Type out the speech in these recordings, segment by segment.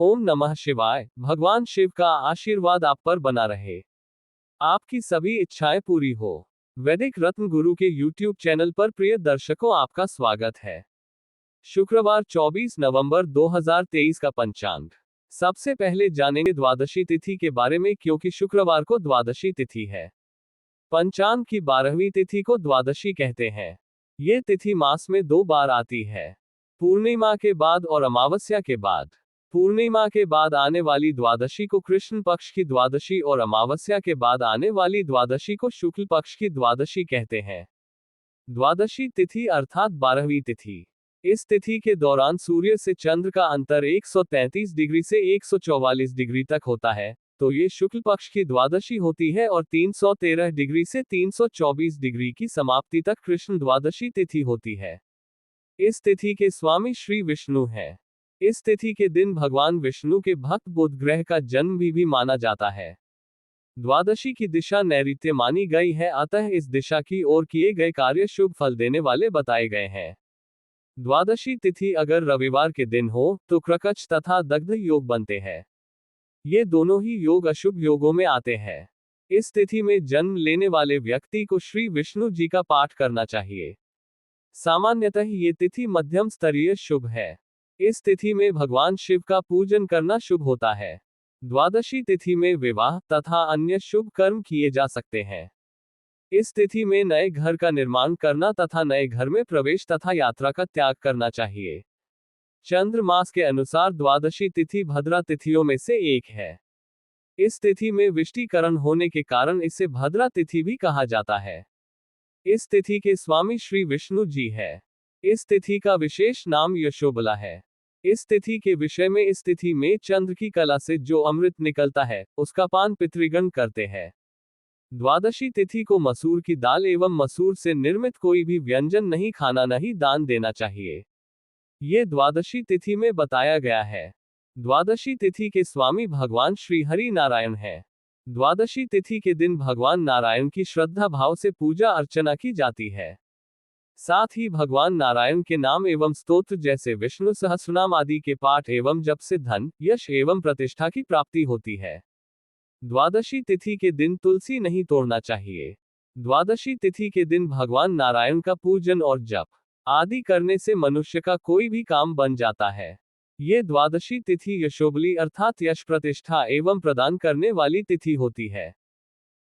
ओम नमः शिवाय। भगवान शिव का आशीर्वाद आप पर बना रहे। आपकी सभी इच्छाएं पूरी हो। वैदिक रत्न गुरु के YouTube चैनल पर प्रिय दर्शकों आपका स्वागत है। शुक्रवार 24 नवंबर 2023 का पंचांग। सबसे पहले जानेंगे द्वादशी तिथि के बारे में, क्योंकि शुक्रवार को द्वादशी तिथि है। पंचांग की 12वीं तिथि को द्वादशी कहते हैं। ये तिथि मास में 2 बार आती है, पूर्णिमा के बाद और अमावस्या के बाद। पूर्णिमा के बाद आने वाली द्वादशी को कृष्ण पक्ष की द्वादशी और अमावस्या के बाद आने वाली द्वादशी को शुक्ल पक्ष की द्वादशी कहते हैं। द्वादशी तिथि अर्थात 12वीं तिथि। इस तिथि के दौरान सूर्य से चंद्र का अंतर 133 डिग्री से 144 डिग्री तक होता है, तो ये शुक्ल पक्ष की द्वादशी होती है, और 313 डिग्री से 324 डिग्री की समाप्ति तक कृष्ण द्वादशी तिथि होती है। इस तिथि के स्वामी श्री विष्णु हैं। इस तिथि के दिन भगवान विष्णु के भक्त बुध ग्रह का जन्म भी माना जाता है। द्वादशी की दिशा नैऋत्य मानी गई है, अतः इस दिशा की ओर किए गए कार्य शुभ फल देने वाले बताए गए हैं। द्वादशी तिथि अगर रविवार के दिन हो तो क्रकच तथा दग्ध योग बनते हैं। ये दोनों ही योग अशुभ योगों में आते हैं। इस तिथि में जन्म लेने वाले व्यक्ति को श्री विष्णु जी का पाठ करना चाहिए। सामान्यतः ये तिथि मध्यम स्तरीय शुभ है। इस तिथि में भगवान शिव का पूजन करना शुभ होता है। द्वादशी तिथि में विवाह तथा अन्य शुभ कर्म किए जा सकते हैं। इस तिथि में नए घर का निर्माण करना तथा नए घर में प्रवेश तथा यात्रा का त्याग करना चाहिए। चंद्र मास के अनुसार द्वादशी तिथि भद्रा तिथियों में से एक है। इस तिथि में विष्टिकरण होने के कारण इसे भद्रा तिथि भी कहा जाता है। इस तिथि के स्वामी श्री विष्णु जी है। इस तिथि का विशेष नाम यशोबला है। इस तिथि के विषय में, इस तिथि में चंद्र की कला से जो अमृत निकलता है उसका पान पितृगण करते हैं। द्वादशी तिथि को मसूर की दाल एवं मसूर से निर्मित कोई भी व्यंजन नहीं खाना, नहीं दान देना चाहिए। ये द्वादशी तिथि में बताया गया है। द्वादशी तिथि के स्वामी भगवान श्री हरि नारायण हैं। द्वादशी तिथि के दिन भगवान नारायण की श्रद्धा भाव से पूजा अर्चना की जाती है। साथ ही भगवान नारायण के नाम एवं स्तोत्र जैसे विष्णु सहस्रनाम आदि के पाठ एवं जप से धन, यश एवं प्रतिष्ठा की प्राप्ति होती है। द्वादशी तिथि के दिन तुलसी नहीं तोड़ना चाहिए। द्वादशी तिथि के दिन भगवान नारायण का पूजन और जप आदि करने से मनुष्य का कोई भी काम बन जाता है। ये द्वादशी तिथि यशोबली अर्थात यश प्रतिष्ठा एवं प्रदान करने वाली तिथि होती है।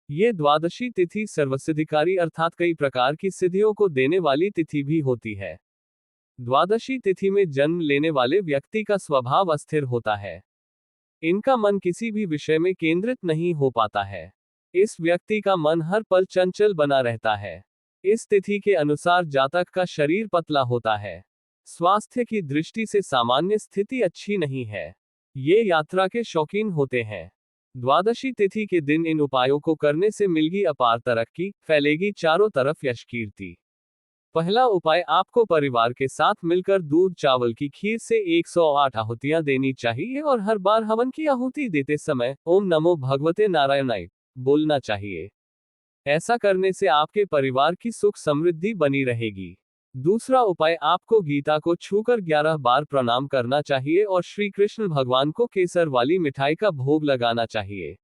ये द्वादशी तिथि सर्वसिद्धिकारी अर्थात कई प्रकार की सिद्धियों को देने वाली तिथि भी होती है। द्वादशी तिथि में जन्म लेने वाले व्यक्ति का स्वभाव अस्थिर होता है। इनका मन किसी भी विषय में केंद्रित नहीं हो पाता है। इस व्यक्ति का मन हर पल चंचल बना रहता है। इस तिथि के अनुसार जातक का शरीर पतला होता है। स्वास्थ्य की दृष्टि से सामान्य स्थिति अच्छी नहीं है। ये यात्रा के शौकीन होते हैं। द्वादशी तिथि के दिन इन उपायों को करने से मिलेगी अपार तरक्की, फैलेगी चारों तरफ यश कीर्ति। पहला उपाय, आपको परिवार के साथ मिलकर दूध चावल की खीर से 108 आहुतियां देनी चाहिए और हर बार हवन की आहुति देते समय ओम नमो भगवते नारायणाय बोलना चाहिए। ऐसा करने से आपके परिवार की सुख समृद्धि बनी रहेगी। दूसरा उपाय, आपको गीता को छूकर 11 बार प्रणाम करना चाहिए और श्री कृष्ण भगवान को केसर वाली मिठाई का भोग लगाना चाहिए।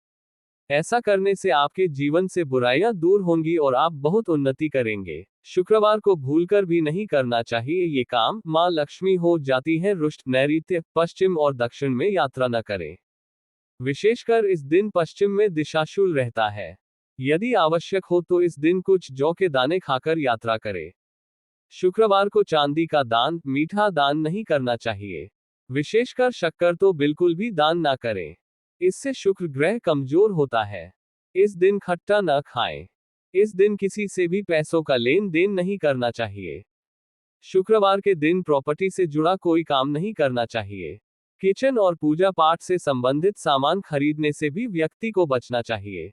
ऐसा करने से आपके जीवन से बुराइयां दूर होंगी और आप बहुत उन्नति करेंगे। शुक्रवार को भूलकर भी नहीं करना चाहिए ये काम, मां लक्ष्मी हो जाती है रुष्ट। नैऋत्य, पश्चिम और दक्षिण में यात्रा न करें। विशेषकर इस दिन पश्चिम में दिशाशूल रहता है। यदि आवश्यक हो तो इस दिन कुछ जौ के दाने खाकर यात्रा करें। शुक्रवार को चांदी का दान, मीठा दान नहीं करना चाहिए। विशेषकर शक्कर तो बिल्कुल भी दान ना करें। इससे शुक्र ग्रह कमजोर होता है। इस दिन खट्टा न खाएं। इस दिन किसी से भी पैसों का लेन देन नहीं करना चाहिए। शुक्रवार के दिन प्रॉपर्टी से जुड़ा कोई काम नहीं करना चाहिए। किचन और पूजा पाठ से संबंधित सामान खरीदने से भी व्यक्ति को बचना चाहिए।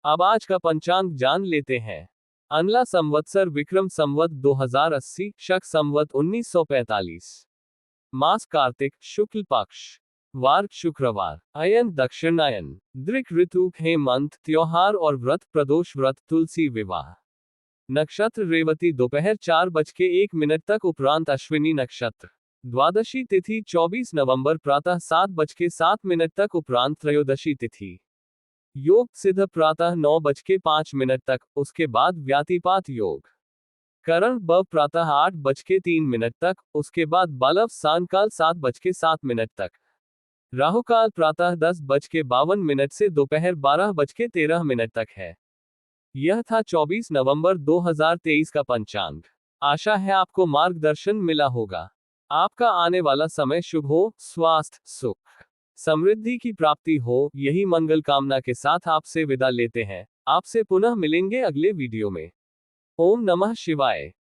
अब आज का पंचांग जान लेते हैं। अनला संवत्सर विक्रम संवत 2080, शक संवत 1945। मास कार्तिक, शुक्ल पक्ष, वार शुक्रवार, अयन दक्षिणायन, दृक ऋतु, हेमंत, त्योहार और व्रत, प्रदोष व्रत, तुलसी विवाह। नक्षत्र रेवती दोपहर 4:01 तक उपरांत अश्विनी नक्षत्र। द्वादशी तिथि 24 नवंबर प्रातः 7:07 तक उपरांत त्रयोदशी तिथि। योग सिद्ध प्रातः 9:05 तक, उसके बाद व्यातिपात योग। करण ब प्रातः 8:03 तक, उसके बाद बालव सांकाल 7:07 तक। राहुकाल प्रातः 10:52 से दोपहर 12:13 तक है। यह था 24 नवंबर 2023 का पंचांग। आशा है आपको मार्गदर्शन मिला होगा। आपका आने वाला समय शुभ हो, स्वास्थ्य, सुख, समृद्धि की प्राप्ति हो, यही मंगल कामना के साथ आपसे विदा लेते हैं। आपसे पुनः मिलेंगे अगले वीडियो में। ओम नमः शिवाय।